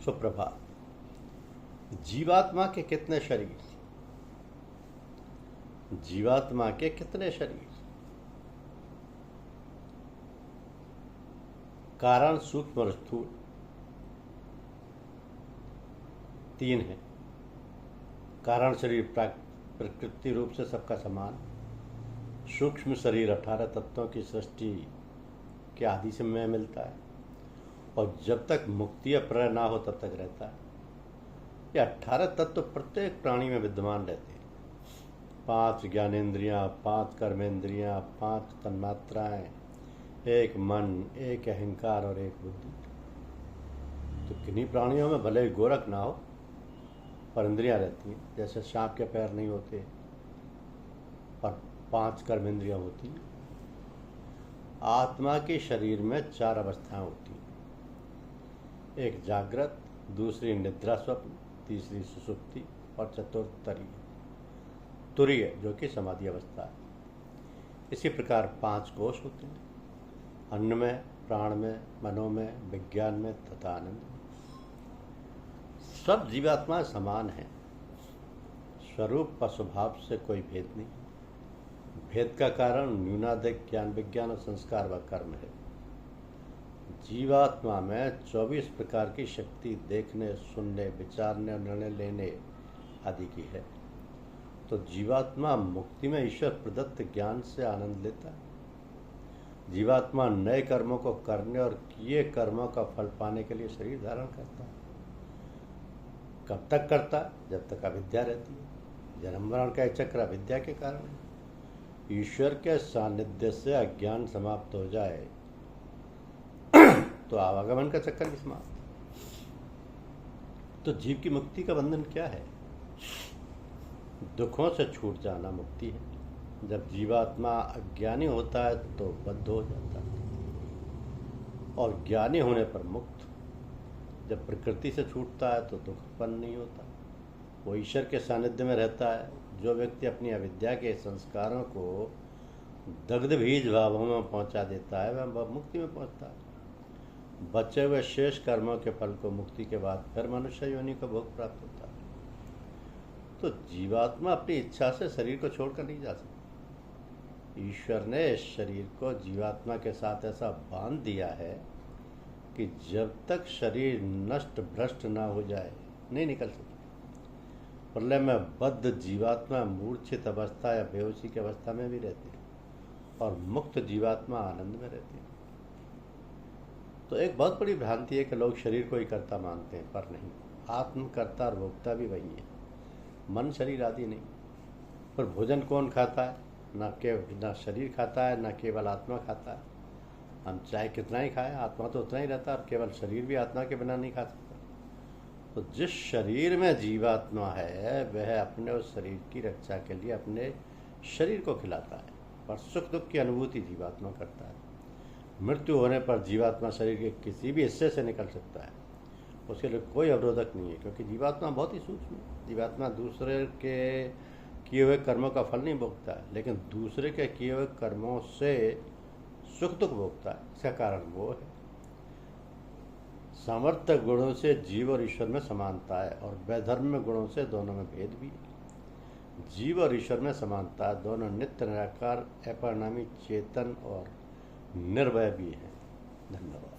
सुप्रभात। जीवात्मा के कितने शरीर? जीवात्मा के कितने शरीर? कारण सूक्ष्म और स्थूल 3 है। कारण शरीर प्रकृति रूप से सबका समान। सूक्ष्म शरीर 18 तत्वों की सृष्टि के आदि से में मिलता है और जब तक मुक्ति या प्रलय ना हो तब तक रहता है। ये 18 तत्व प्रत्येक प्राणी में विद्यमान रहते हैं। 5 ज्ञानेंद्रियां, 5 कर्मेंद्रियां, 5 तन्मात्राएं, 1 मन, 1 अहंकार और 1 बुद्धि। तो किन्हीं प्राणियों में भले ही गोरख ना हो पर इंद्रियां रहती हैं। जैसे सांप के पैर नहीं होते पर 5 कर्मेंद्रियां होती हैं। आत्मा के शरीर में 4 अवस्थाएं होती हैं। एक जागृत, दूसरी निद्रा स्वप्न, तीसरी सुषुप्ति और चतुर्थ तुरीय जो कि समाधि अवस्था है। इसी प्रकार 5 कोश होते हैं, अन्न में, प्राण में, मनो में, विज्ञान में तथा आनंद में। सब जीवात्मा समान हैं। स्वरूप व स्वभाव से कोई भेद नहीं। भेद का कारण न्यूनाधिक ज्ञान विज्ञान और संस्कार व कर्म है। जीवात्मा में 24 प्रकार की शक्ति देखने, सुनने, विचारने और निर्णय लेने आदि की है। तो जीवात्मा मुक्ति में ईश्वर प्रदत्त ज्ञान से आनंद लेता है। जीवात्मा नए कर्मों को करने और किए कर्मों का फल पाने के लिए शरीर धारण करता है। कब तक करता है? जब तक अविद्या रहती है। जन्म मरण का चक्र अविद्या के कारण है। ईश्वर के सानिध्य से अज्ञान समाप्त हो जाए तो आवागमन का चक्कर भी समाप्त। तो जीव की मुक्ति का बंधन क्या है? दुखों से छूट जाना मुक्ति है। जब जीवात्मा अज्ञानी होता है तो बद्ध हो जाता है और ज्ञानी होने पर मुक्त। जब प्रकृति से छूटता है तो दुख उत्पन्न नहीं होता, वो ईश्वर के सानिध्य में रहता है। जो व्यक्ति अपनी अविद्या के संस्कारों को दग्ध बीज भावों में पहुंचा देता है वह मुक्ति में पहुंचता है। बचे हुए शेष कर्मों के फल को मुक्ति के बाद फिर मनुष्य योनि को भोग प्राप्त होता है। तो जीवात्मा अपनी इच्छा से शरीर को छोड़कर नहीं जा सकती। ईश्वर ने इस शरीर को जीवात्मा के साथ ऐसा बांध दिया है कि जब तक शरीर नष्ट भ्रष्ट ना हो जाए नहीं निकल सकती। प्रलय में बद्ध जीवात्मा मूर्छित अवस्था या बेहोशी की अवस्था में भी रहती है और मुक्त जीवात्मा आनंद में रहती है। तो एक बहुत बड़ी भ्रांति है कि लोग शरीर को ही कर्ता मानते हैं, पर नहीं। आत्मकर्ता और भोक्ता भी वही है, मन शरीर आदि नहीं। पर भोजन कौन खाता है? ना शरीर खाता है, ना केवल आत्मा खाता है। हम चाहे कितना ही खाएं, आत्मा तो उतना ही रहता है। केवल शरीर भी आत्मा के बिना नहीं खा सकता। तो जिस शरीर में जीवात्मा है वह अपने उस शरीर की रक्षा के लिए अपने शरीर को खिलाता है, पर सुख दुख की अनुभूति जीवात्मा करता है। मृत्यु होने पर जीवात्मा शरीर के किसी भी हिस्से से निकल सकता है, उसके लिए कोई अवरोधक नहीं है, क्योंकि जीवात्मा बहुत ही सूक्ष्म है। जीवात्मा दूसरे के किए हुए कर्मों का फल नहीं भोगता है, लेकिन दूसरे के किए हुए कर्मों से सुख दुख भोगता है। इसका कारण वो है। सामर्थ्य गुणों से जीव और ईश्वर में समानता है और वैधर्म्य गुणों से दोनों में भेद भी है। जीव और ईश्वर में समानता है, दोनों नित्य निराकार, अपरिणामी, चेतन और निर्भय भी है। धन्यवाद।